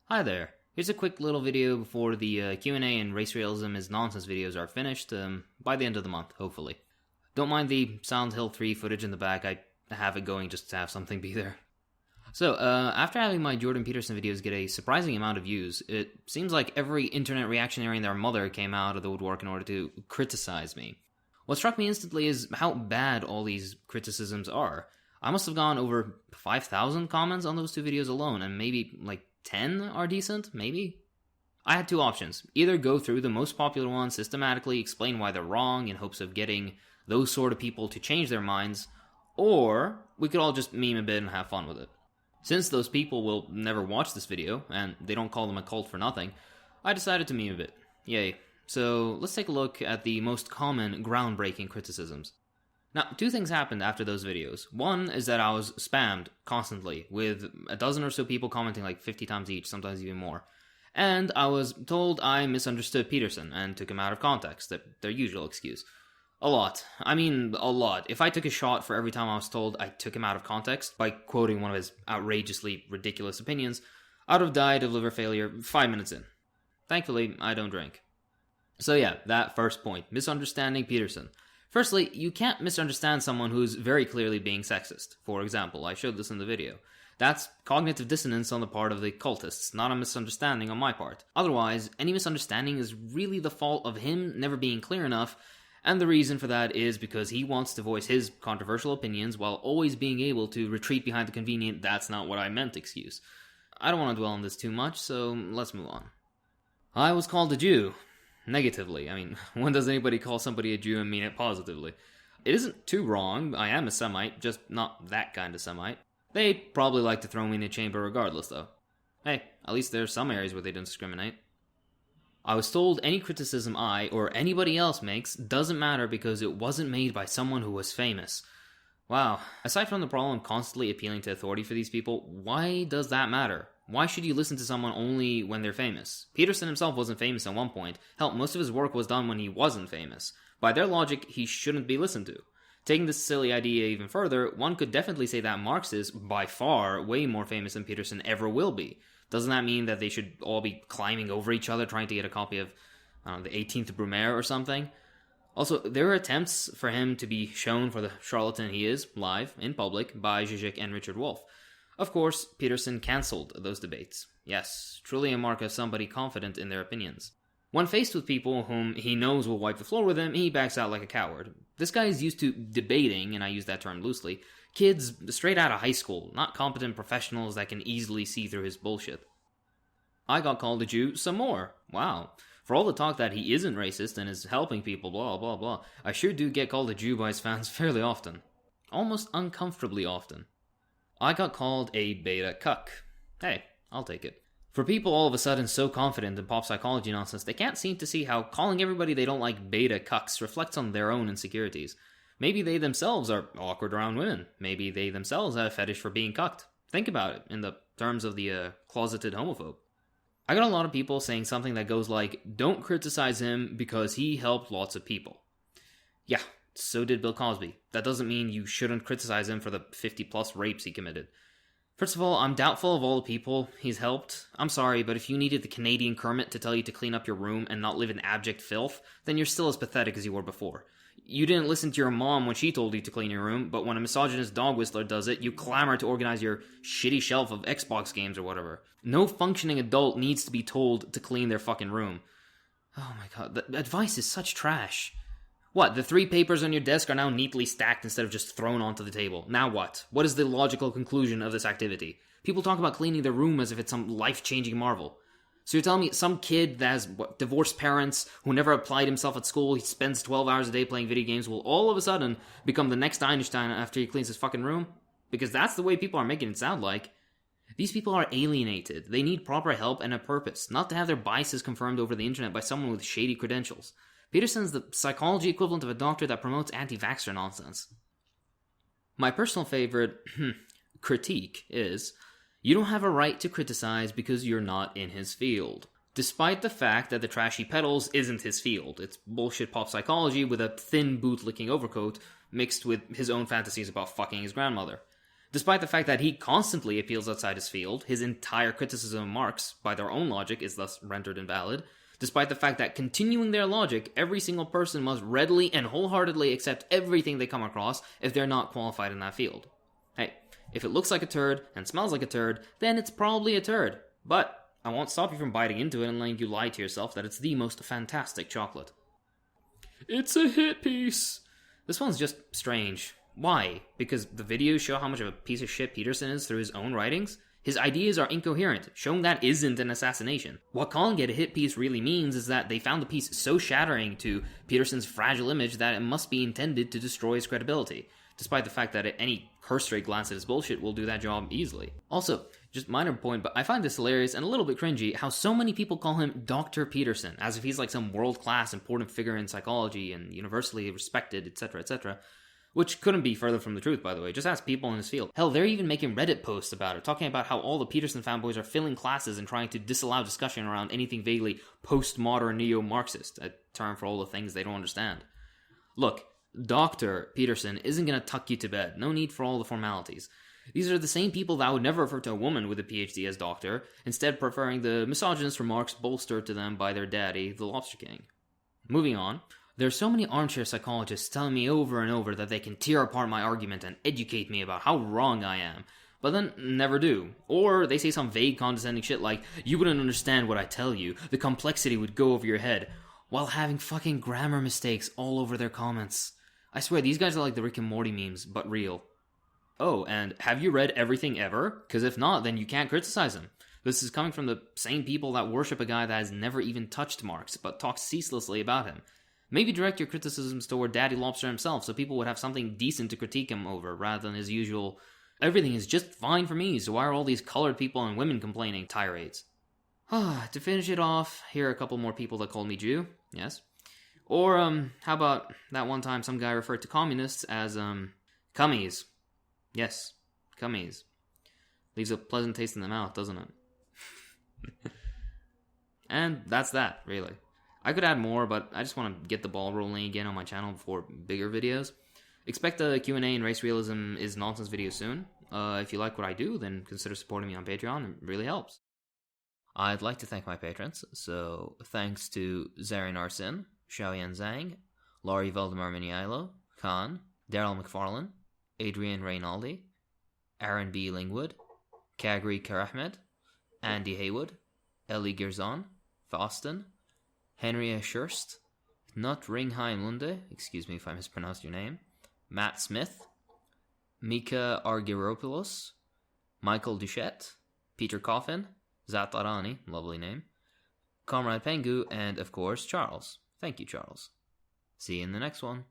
Hi there. Here's a quick little video before the Q&A and race realism is nonsense videos are finished by the end of the month, hopefully. Don't mind the Silent Hill 3 footage in the back, I have it going just to have something be there. So, after having my Jordan Peterson videos get a surprising amount of views, it seems like every internet reactionary and their mother came out of the woodwork in order to criticize me. What struck me instantly is how bad all these criticisms are. I must have gone over 5,000 comments on those two videos alone, and maybe, 10 are decent, maybe? I had two options. Either go through the most popular ones, systematically explain why they're wrong in hopes of getting those sort of people to change their minds, or we could all just meme a bit and have fun with it. Since those people will never watch this video, and they don't call them a cult for nothing, I decided to meme a bit. Yay. So, let's take a look at the most common groundbreaking criticisms. Now, two things happened after those videos. One is that I was spammed constantly, with a dozen or so people commenting 50 times each, sometimes even more. And I was told I misunderstood Peterson and took him out of context, their usual excuse. A lot. I mean, a lot. If I took a shot for every time I was told I took him out of context by quoting one of his outrageously ridiculous opinions, I'd have died of liver failure 5 minutes in. Thankfully, I don't drink. So yeah, that first point, misunderstanding Peterson. Firstly, you can't misunderstand someone who's very clearly being sexist. For example, I showed this in the video. That's cognitive dissonance on the part of the cultists, not a misunderstanding on my part. Otherwise, any misunderstanding is really the fault of him never being clear enough, and the reason for that is because he wants to voice his controversial opinions while always being able to retreat behind the convenient "that's not what I meant" excuse. I don't want to dwell on this too much, so let's move on. I was called a Jew. Negatively. I mean, when does anybody call somebody a Jew and mean it positively? It isn't too wrong. I am a Semite, just not that kind of Semite. They probably like to throw me in a chamber regardless, though. Hey, at least there's some areas where they don't discriminate. I was told any criticism I, or anybody else makes, doesn't matter because it wasn't made by someone who was famous. Wow. Aside from the problem constantly appealing to authority for these people, why does that matter? Why should you listen to someone only when they're famous? Peterson himself wasn't famous at one point. Hell, most of his work was done when he wasn't famous. By their logic, he shouldn't be listened to. Taking this silly idea even further, one could definitely say that Marx is, by far, way more famous than Peterson ever will be. Doesn't that mean that they should all be climbing over each other trying to get a copy of, the 18th Brumaire or something? Also, there are attempts for him to be shown for the charlatan he is, live, in public, by Zizek and Richard Wolff. Of course, Peterson cancelled those debates. Yes, truly a mark of somebody confident in their opinions. When faced with people whom he knows will wipe the floor with him, he backs out like a coward. This guy is used to debating, and I use that term loosely, kids straight out of high school, not competent professionals that can easily see through his bullshit. I got called a Jew some more. Wow. For all the talk that he isn't racist and is helping people, blah blah blah, I sure do get called a Jew by his fans fairly often. Almost uncomfortably often. I got called a beta cuck. Hey, I'll take it. For people all of a sudden so confident in pop psychology nonsense, they can't seem to see how calling everybody they don't like beta cucks reflects on their own insecurities. Maybe they themselves are awkward around women. Maybe they themselves have a fetish for being cucked. Think about it in the terms of the closeted homophobe. I got a lot of people saying something that goes like, don't criticize him because he helped lots of people. Yeah. So did Bill Cosby. That doesn't mean you shouldn't criticize him for the 50-plus rapes he committed. First of all, I'm doubtful of all the people he's helped. I'm sorry, but if you needed the Canadian Kermit to tell you to clean up your room and not live in abject filth, then you're still as pathetic as you were before. You didn't listen to your mom when she told you to clean your room, but when a misogynist dog whistler does it, you clamor to organize your shitty shelf of Xbox games or whatever. No functioning adult needs to be told to clean their fucking room. Oh my god, the advice is such trash. What, the 3 papers on your desk are now neatly stacked instead of just thrown onto the table. Now what? What is the logical conclusion of this activity? People talk about cleaning their room as if it's some life-changing marvel. So you're telling me some kid that has divorced parents, who never applied himself at school, he spends 12 hours a day playing video games, will all of a sudden become the next Einstein after he cleans his fucking room? Because that's the way people are making it sound like. These people are alienated. They need proper help and a purpose, not to have their biases confirmed over the internet by someone with shady credentials. Peterson's the psychology equivalent of a doctor that promotes anti-vaxxer nonsense. My personal favorite critique is, you don't have a right to criticize because you're not in his field. Despite the fact that the trash he peddles isn't his field. It's bullshit pop psychology with a thin boot-licking overcoat mixed with his own fantasies about fucking his grandmother. Despite the fact that he constantly appeals outside his field, his entire criticism of Marx, by their own logic, is thus rendered invalid. Despite the fact that, continuing their logic, every single person must readily and wholeheartedly accept everything they come across if they're not qualified in that field. Hey, if it looks like a turd and smells like a turd, then it's probably a turd. But I won't stop you from biting into it and letting you lie to yourself that it's the most fantastic chocolate. It's a hit piece. This one's just strange. Why? Because the videos show how much of a piece of shit Peterson is through his own writings? His ideas are incoherent, showing that isn't an assassination. What calling it a hit piece really means is that they found the piece so shattering to Peterson's fragile image that it must be intended to destroy his credibility, despite the fact that any cursory glance at his bullshit will do that job easily. Also, just minor point, but I find this hilarious and a little bit cringy how so many people call him Dr. Peterson, as if he's like some world-class important figure in psychology and universally respected, etc., etc., which couldn't be further from the truth, by the way. Just ask people in his field. Hell, they're even making Reddit posts about it, talking about how all the Peterson fanboys are filling classes and trying to disallow discussion around anything vaguely postmodern neo-Marxist, a term for all the things they don't understand. Look, Dr. Peterson isn't going to tuck you to bed. No need for all the formalities. These are the same people that would never refer to a woman with a PhD as doctor, instead preferring the misogynist remarks bolstered to them by their daddy, the Lobster King. Moving on. There are so many armchair psychologists telling me over and over that they can tear apart my argument and educate me about how wrong I am, but then never do. Or they say some vague condescending shit like, you wouldn't understand what I tell you, the complexity would go over your head, while having fucking grammar mistakes all over their comments. I swear, these guys are like the Rick and Morty memes, but real. Oh, and have you read everything ever? Because if not, then you can't criticize him. This is coming from the same people that worship a guy that has never even touched Marx, but talks ceaselessly about him. Maybe direct your criticisms toward Daddy Lobster himself so people would have something decent to critique him over, rather than his usual, everything is just fine for me, so why are all these colored people and women complaining tirades? To finish it off, here are a couple more people that called me Jew, yes. Or, how about that one time some guy referred to communists as, cummies. Yes, cummies. Leaves a pleasant taste in the mouth, doesn't it? And that's that, really. I could add more, but I just want to get the ball rolling again on my channel before bigger videos. Expect a Q&A and Race Realism is Nonsense video soon. If you like what I do, then consider supporting me on Patreon. It really helps. I'd like to thank my patrons. So, thanks to Zarin Arsin, Xiaoyan Zhang, Laurie Valdemar Miniilo, Khan, Daryl McFarlane, Adrian Reynaldi, Aaron B. Lingwood, Kagri Karahmed, Andy Haywood, Ellie Gerzon, Faustin, Henry Schurst, Nut Ringheim Lunde, excuse me if I mispronounced your name, Matt Smith, Mika Argyropoulos, Michael Duchette, Peter Coffin, Zatarani, lovely name, Comrade Pengu, and of course Charles. Thank you, Charles. See you in the next one.